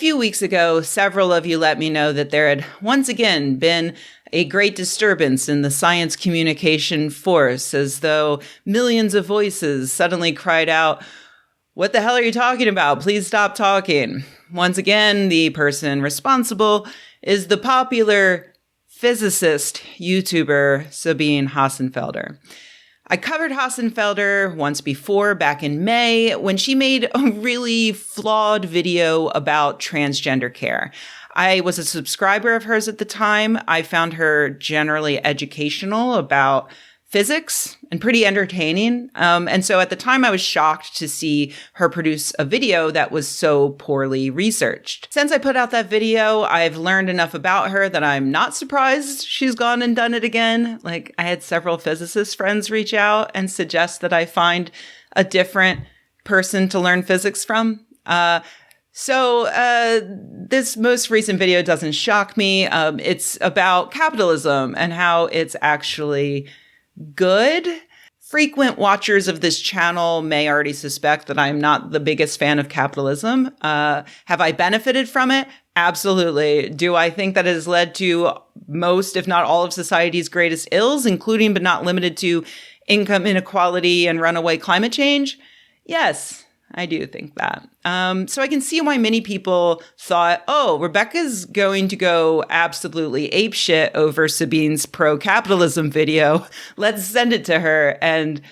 few weeks ago, several of you let me know that there had once again been a great disturbance in the science communication force, as though millions of voices suddenly cried out, "What the hell are you talking about? Please stop talking." Once again, the person responsible is the popular physicist YouTuber Sabine Hassenfelder. I covered Hassenfelder once before, back in May, when she made a really flawed video about transgender care. I was a subscriber of hers at the time. I found her generally educational about physics and pretty entertaining. And so at the time, I was shocked to see her produce a video that was so poorly researched. Since I put out that video, I've learned enough about her that I'm not surprised she's gone and done it again. Like, I had several physicist friends reach out and suggest that I find a different person to learn physics from. So this most recent video doesn't shock me. It's about capitalism and how it's actually good. Frequent watchers of this channel may already suspect that I'm not the biggest fan of capitalism. Have I benefited from it? Absolutely. Do I think that it has led to most, if not all, of society's greatest ills, including but not limited to income inequality and runaway climate change? Yes, I do think that. So I can see why many people thought, oh, Rebecca's going to go absolutely apeshit over Sabine's pro-capitalism video. Let's send it to her and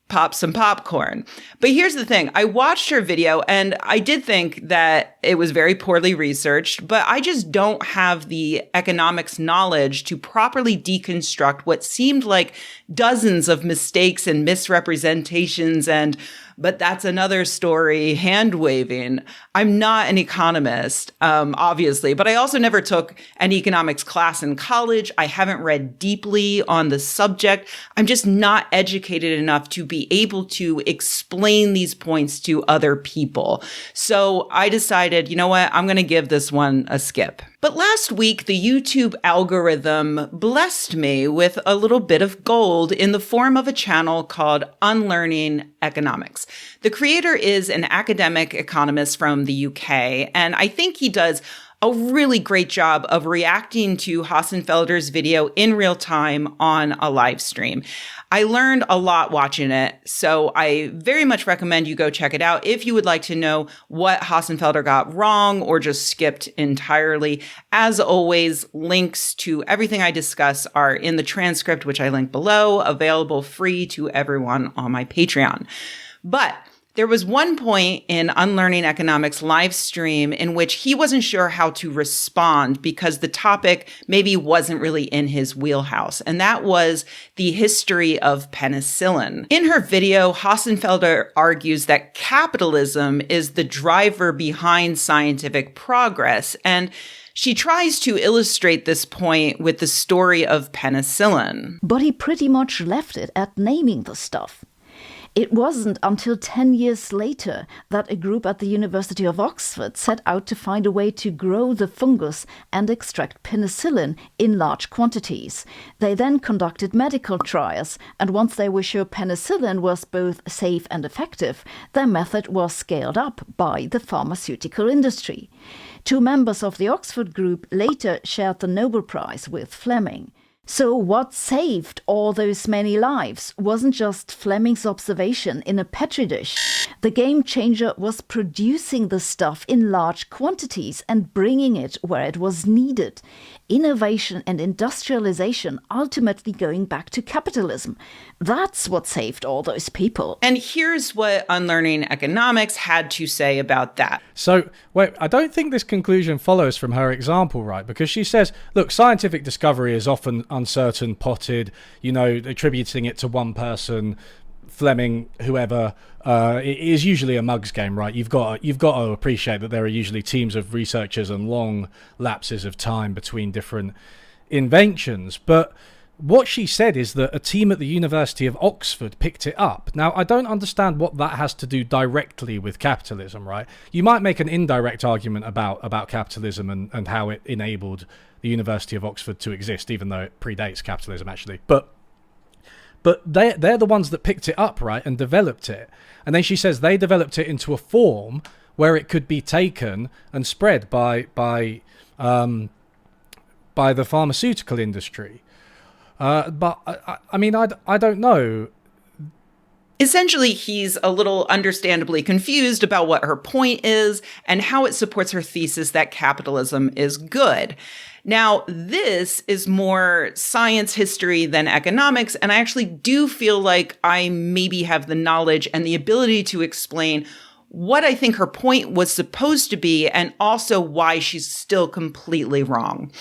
pop some popcorn. But here's the thing. I watched her video and I did think that it was very poorly researched, but I just don't have the economics knowledge to properly deconstruct what seemed like dozens of mistakes and misrepresentations and but that's another story, hand waving. I'm not an economist, obviously, but I also never took an economics class in college. I haven't read deeply on the subject. I'm just not educated enough to be able to explain these points to other people. So I decided, you know what? I'm going to give this one a skip. But last week, the YouTube algorithm blessed me with a little bit of gold in the form of a channel called Unlearning Economics. The creator is an academic economist from the UK, and I think he does a really great job of reacting to Hassenfelder's video in real time on a live stream. I learned a lot watching it, so I very much recommend you go check it out if you would like to know what Hassenfelder got wrong or just skipped entirely. As always, links to everything I discuss are in the transcript, which I link below, available free to everyone on my Patreon. But there was one point in Unlearning Economics live stream in which he wasn't sure how to respond because the topic maybe wasn't really in his wheelhouse, and that was the history of penicillin. In her video, Hassenfelder argues that capitalism is the driver behind scientific progress, and she tries to illustrate this point with the story of penicillin. But he pretty much left it at naming the stuff. It wasn't until 10 years later that a group at the University of Oxford set out to find a way to grow the fungus and extract penicillin in large quantities. They then conducted medical trials, and once they were sure penicillin was both safe and effective, their method was scaled up by the pharmaceutical industry. Two members of the Oxford group later shared the Nobel Prize with Fleming. So what saved all those many lives wasn't just Fleming's observation in a petri dish. The game changer was producing the stuff in large quantities and bringing it where it was needed. Innovation and industrialization ultimately going back to capitalism. That's what saved all those people. And here's what Unlearning Economics had to say about that. So, wait, I don't think this conclusion follows from her example, right? Because she says, look, scientific discovery is often uncertain, potted, attributing it to one person, Fleming, whoever. It is usually a mug's game, right? You've got to appreciate that there are usually teams of researchers and long lapses of time between different inventions. But what she said is that a team at the University of Oxford picked it up. Now, I don't understand what that has to do directly with capitalism, right? You might make an indirect argument about capitalism and how it enabled the University of Oxford to exist, even though it predates capitalism, actually. But they're the ones that picked it up, right, and developed it. And then she says they developed it into a form where it could be taken and spread by the pharmaceutical industry. But I mean, I don't know. Essentially, he's a little understandably confused about what her point is and how it supports her thesis that capitalism is good. Now, this is more science history than economics, and I actually do feel like I maybe have the knowledge and the ability to explain what I think her point was supposed to be and also why she's still completely wrong.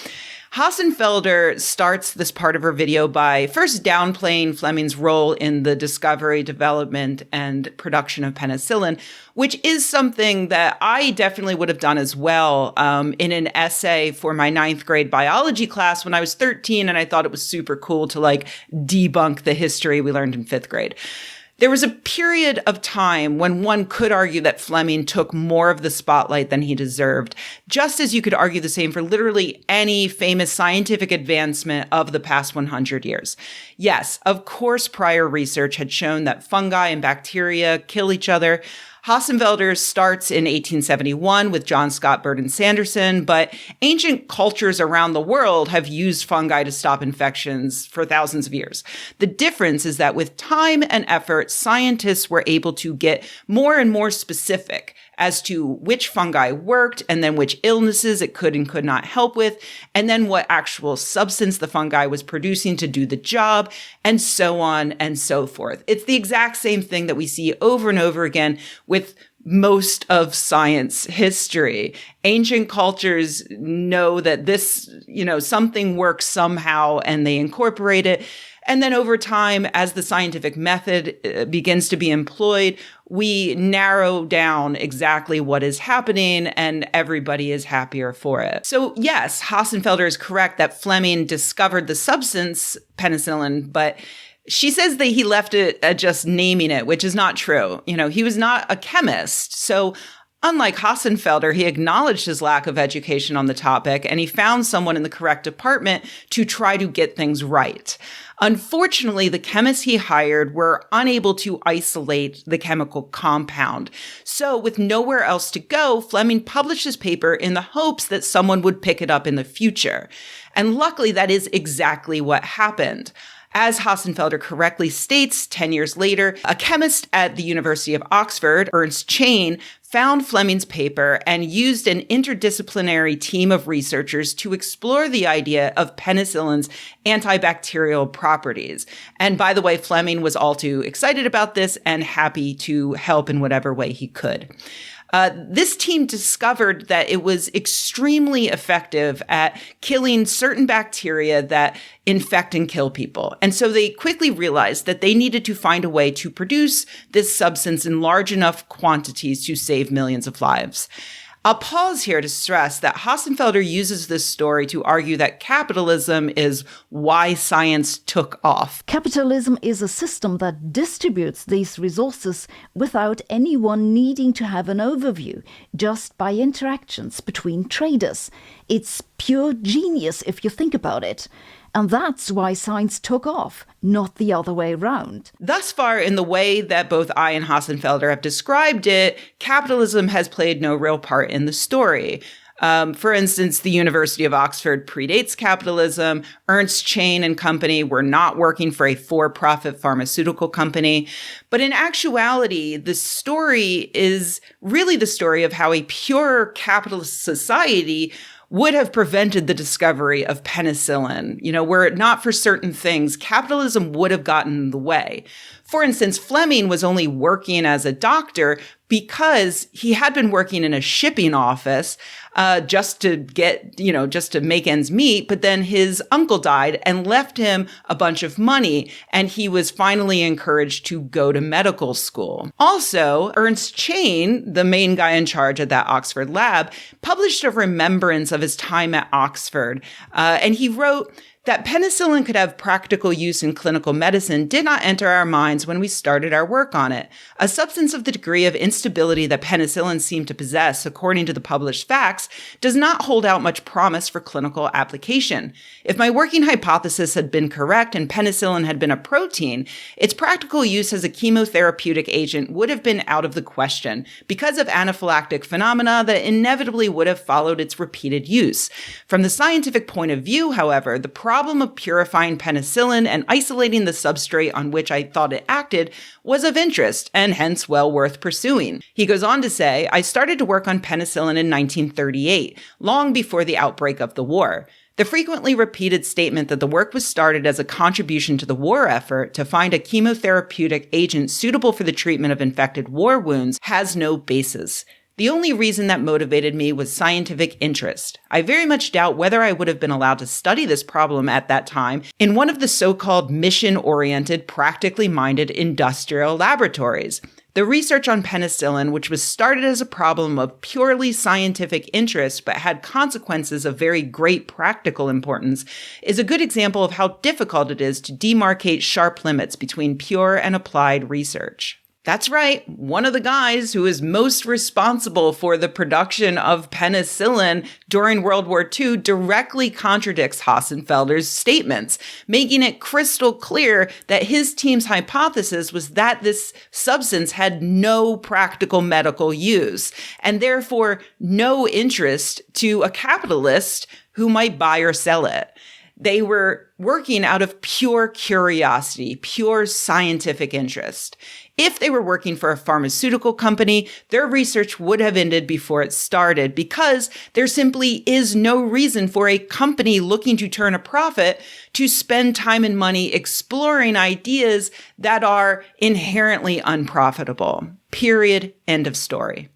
Hassenfelder starts this part of her video by first downplaying Fleming's role in the discovery, development, and production of penicillin, which is something that I definitely would have done as well in an essay for my 9th grade biology class when I was 13, and I thought it was super cool to debunk the history we learned in 5th grade. There was a period of time when one could argue that Fleming took more of the spotlight than he deserved, just as you could argue the same for literally any famous scientific advancement of the past 100 years. Yes, of course, prior research had shown that fungi and bacteria kill each other. Hassenfelder starts in 1871 with John Scott Burton Sanderson, but ancient cultures around the world have used fungi to stop infections for thousands of years. The difference is that with time and effort, scientists were able to get more and more specific as to which fungi worked and then which illnesses it could and could not help with, and then what actual substance the fungi was producing to do the job, and so on and so forth. It's the exact same thing that we see over and over again with most of science history. Ancient cultures know that this, something works somehow and they incorporate it. And then over time, as the scientific method begins to be employed, we narrow down exactly what is happening and everybody is happier for it. So yes, Hassenfelder is correct that Fleming discovered the substance penicillin, but she says that he left it at just naming it, which is not true. He was not a chemist. So unlike Hassenfelder, he acknowledged his lack of education on the topic, and he found someone in the correct department to try to get things right. Unfortunately, the chemists he hired were unable to isolate the chemical compound. So with nowhere else to go, Fleming published his paper in the hopes that someone would pick it up in the future. And luckily, that is exactly what happened. As Hassenfelder correctly states, 10 years later, a chemist at the University of Oxford, Ernst Chain, found Fleming's paper and used an interdisciplinary team of researchers to explore the idea of penicillin's antibacterial properties. And by the way, Fleming was all too excited about this and happy to help in whatever way he could. This team discovered that it was extremely effective at killing certain bacteria that infect and kill people. And so they quickly realized that they needed to find a way to produce this substance in large enough quantities to save millions of lives. I'll pause here to stress that Hassenfelder uses this story to argue that capitalism is why science took off. Capitalism is a system that distributes these resources without anyone needing to have an overview, just by interactions between traders. It's pure genius if you think about it. And that's why science took off, not the other way around. Thus far, in the way that both I and Hassenfelder have described it, capitalism has played no real part in the story. For instance, the University of Oxford predates capitalism. Ernst Chain and company were not working for a for-profit pharmaceutical company. But in actuality, the story is really the story of how a pure capitalist society would have prevented the discovery of penicillin. Were it not for certain things, capitalism would have gotten in the way. For instance, Fleming was only working as a doctor because he had been working in a shipping office just to make ends meet. But then his uncle died and left him a bunch of money, and he was finally encouraged to go to medical school. Also, Ernst Chain, the main guy in charge at that Oxford lab, published a remembrance of his time at Oxford. And he wrote, That penicillin could have practical use in clinical medicine did not enter our minds when we started our work on it. A substance of the degree of instability that penicillin seemed to possess, according to the published facts, does not hold out much promise for clinical application. If my working hypothesis had been correct and penicillin had been a protein, its practical use as a chemotherapeutic agent would have been out of the question because of anaphylactic phenomena that inevitably would have followed its repeated use. From the scientific point of view, however, the problem of purifying penicillin and isolating the substrate on which I thought it acted was of interest and hence well worth pursuing. He goes on to say, I started to work on penicillin in 1938, long before the outbreak of the war. The frequently repeated statement that the work was started as a contribution to the war effort to find a chemotherapeutic agent suitable for the treatment of infected war wounds has no basis. The only reason that motivated me was scientific interest. I very much doubt whether I would have been allowed to study this problem at that time in one of the so-called mission-oriented, practically minded industrial laboratories. The research on penicillin, which was started as a problem of purely scientific interest but had consequences of very great practical importance, is a good example of how difficult it is to demarcate sharp limits between pure and applied research. That's right. One of the guys who is most responsible for the production of penicillin during World War II directly contradicts Hossenfelder's statements, making it crystal clear that his team's hypothesis was that this substance had no practical medical use and therefore no interest to a capitalist who might buy or sell it. They were working out of pure curiosity, pure scientific interest. If they were working for a pharmaceutical company, their research would have ended before it started because there simply is no reason for a company looking to turn a profit to spend time and money exploring ideas that are inherently unprofitable. Period. End of story.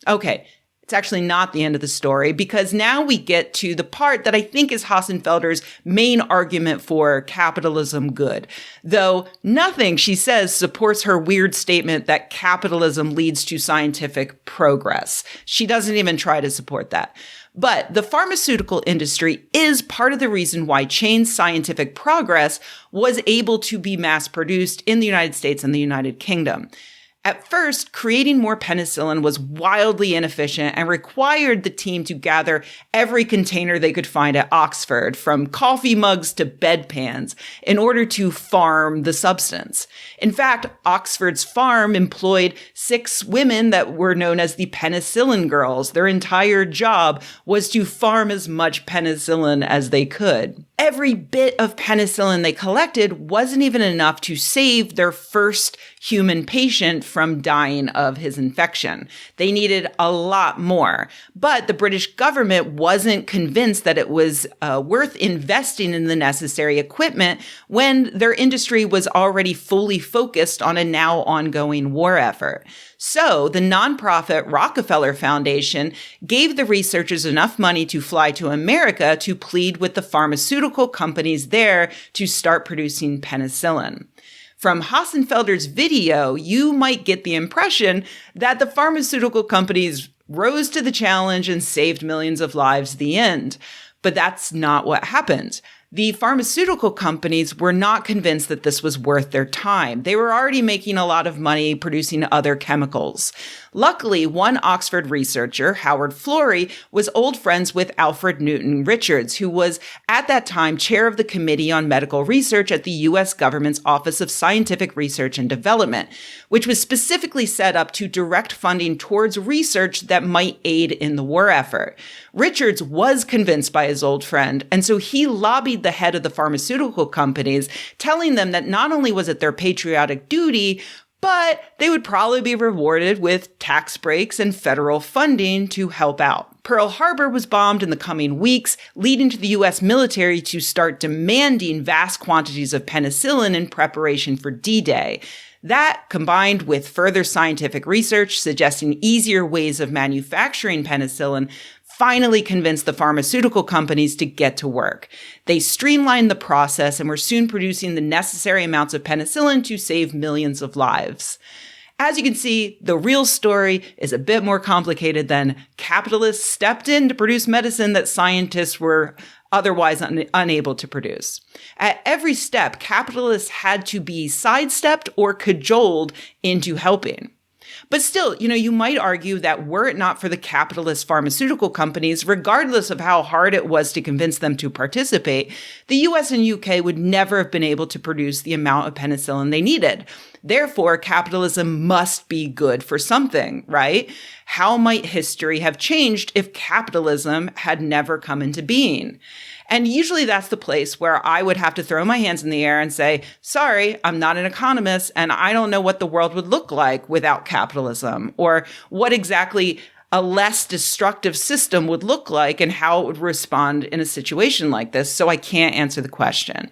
Okay. It's actually not the end of the story because now we get to the part that I think is Hossenfelder's main argument for capitalism good. Though nothing she says supports her weird statement that capitalism leads to scientific progress. She doesn't even try to support that. But the pharmaceutical industry is part of the reason why chain scientific progress was able to be mass produced in the United States and the United Kingdom. At first, creating more penicillin was wildly inefficient and required the team to gather every container they could find at Oxford, from coffee mugs to bedpans, in order to farm the substance. In fact, Oxford's farm employed 6 women that were known as the penicillin girls. Their entire job was to farm as much penicillin as they could. Every bit of penicillin they collected wasn't even enough to save their first human patient from dying of his infection. They needed a lot more. But the British government wasn't convinced that it was worth investing in the necessary equipment when their industry was already fully focused on a now ongoing war effort. So the nonprofit Rockefeller Foundation gave the researchers enough money to fly to America to plead with the pharmaceutical companies there to start producing penicillin. From Hossenfelder's video, you might get the impression that the pharmaceutical companies rose to the challenge and saved millions of lives at the end. But that's not what happened. The pharmaceutical companies were not convinced that this was worth their time. They were already making a lot of money producing other chemicals. Luckily, one Oxford researcher, Howard Florey, was old friends with Alfred Newton Richards, who was at that time chair of the Committee on Medical Research at the U.S. government's Office of Scientific Research and Development, which was specifically set up to direct funding towards research that might aid in the war effort. Richards was convinced by his old friend, and so he lobbied the head of the pharmaceutical companies, telling them that not only was it their patriotic duty, but they would probably be rewarded with tax breaks and federal funding to help out. Pearl Harbor was bombed in the coming weeks, leading to the U.S. military to start demanding vast quantities of penicillin in preparation for D-Day. That, combined with further scientific research suggesting easier ways of manufacturing penicillin, finally convinced the pharmaceutical companies to get to work. They streamlined the process and were soon producing the necessary amounts of penicillin to save millions of lives. As you can see, the real story is a bit more complicated than capitalists stepped in to produce medicine that scientists were otherwise unable to produce. At every step, capitalists had to be sidestepped or cajoled into helping. But still, you might argue that were it not for the capitalist pharmaceutical companies, regardless of how hard it was to convince them to participate, the US and UK would never have been able to produce the amount of penicillin they needed. Therefore, capitalism must be good for something, right? How might history have changed if capitalism had never come into being? And usually that's the place where I would have to throw my hands in the air and say, sorry, I'm not an economist and I don't know what the world would look like without capitalism, or what exactly a less destructive system would look like and how it would respond in a situation like this. So I can't answer the question.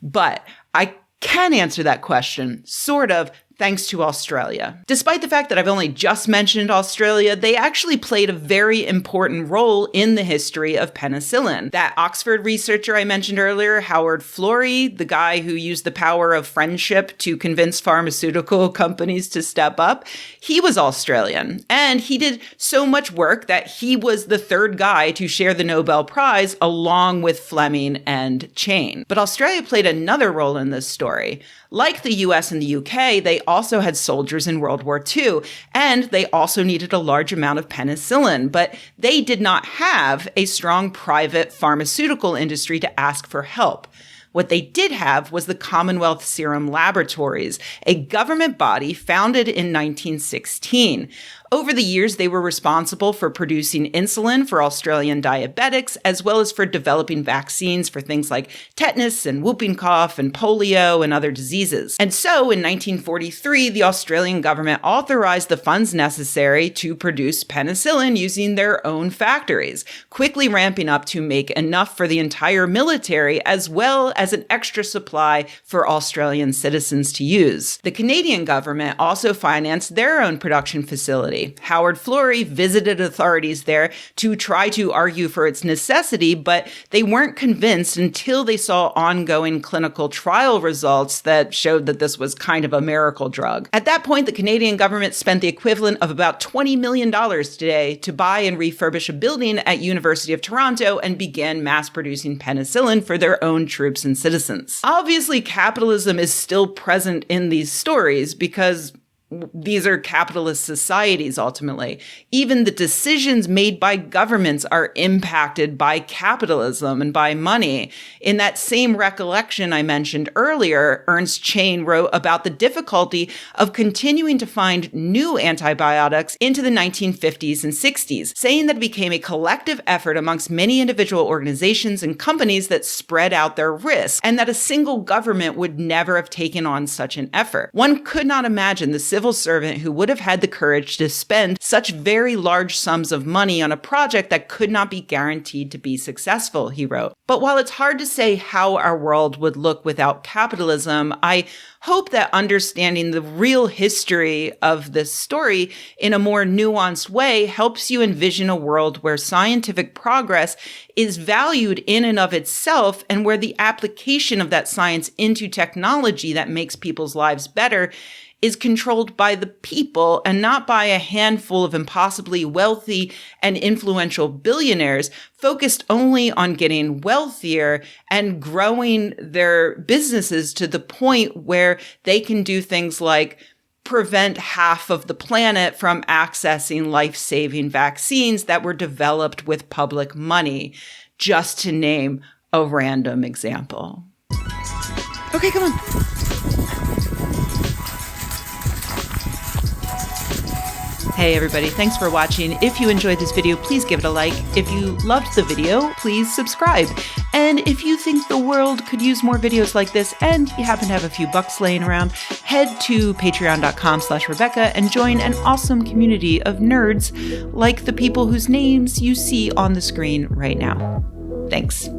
But I can answer that question, sort of, thanks to Australia. Despite the fact that I've only just mentioned Australia, they actually played a very important role in the history of penicillin. That Oxford researcher I mentioned earlier, Howard Florey, the guy who used the power of friendship to convince pharmaceutical companies to step up, he was Australian. And he did so much work that he was the third guy to share the Nobel Prize along with Fleming and Chain. But Australia played another role in this story. Like the US and the UK, they also had soldiers in World War II, and they also needed a large amount of penicillin, but they did not have a strong private pharmaceutical industry to ask for help. What they did have was the Commonwealth Serum Laboratories, a government body founded in 1916. Over the years, they were responsible for producing insulin for Australian diabetics, as well as for developing vaccines for things like tetanus and whooping cough and polio and other diseases. And so in 1943, the Australian government authorized the funds necessary to produce penicillin using their own factories, quickly ramping up to make enough for the entire military, as well as an extra supply for Australian citizens to use. The Canadian government also financed their own production facility. Howard Florey visited authorities there to try to argue for its necessity, but they weren't convinced until they saw ongoing clinical trial results that showed that this was kind of a miracle drug. At that point, the Canadian government spent the equivalent of about $20 million today to buy and refurbish a building at University of Toronto and began mass producing penicillin for their own troops and citizens. Obviously, capitalism is still present in these stories because these are capitalist societies, ultimately. Even the decisions made by governments are impacted by capitalism and by money. In that same recollection I mentioned earlier, Ernst Chain wrote about the difficulty of continuing to find new antibiotics into the 1950s and 60s, saying that it became a collective effort amongst many individual organizations and companies that spread out their risk, and that a single government would never have taken on such an effort. One could not imagine the civil servant who would have had the courage to spend such very large sums of money on a project that could not be guaranteed to be successful, he wrote. But while it's hard to say how our world would look without capitalism, I hope that understanding the real history of this story in a more nuanced way helps you envision a world where scientific progress is valued in and of itself, and where the application of that science into technology that makes people's lives better is controlled by the people and not by a handful of impossibly wealthy and influential billionaires focused only on getting wealthier and growing their businesses to the point where they can do things like prevent half of the planet from accessing life-saving vaccines that were developed with public money, just to name a random example. Okay, come on. Hey everybody, thanks for watching. If you enjoyed this video, please give it a like. If you loved the video, please subscribe. And if you think the world could use more videos like this and you happen to have a few bucks laying around, head to patreon.com/Rebecca and join an awesome community of nerds like the people whose names you see on the screen right now. Thanks.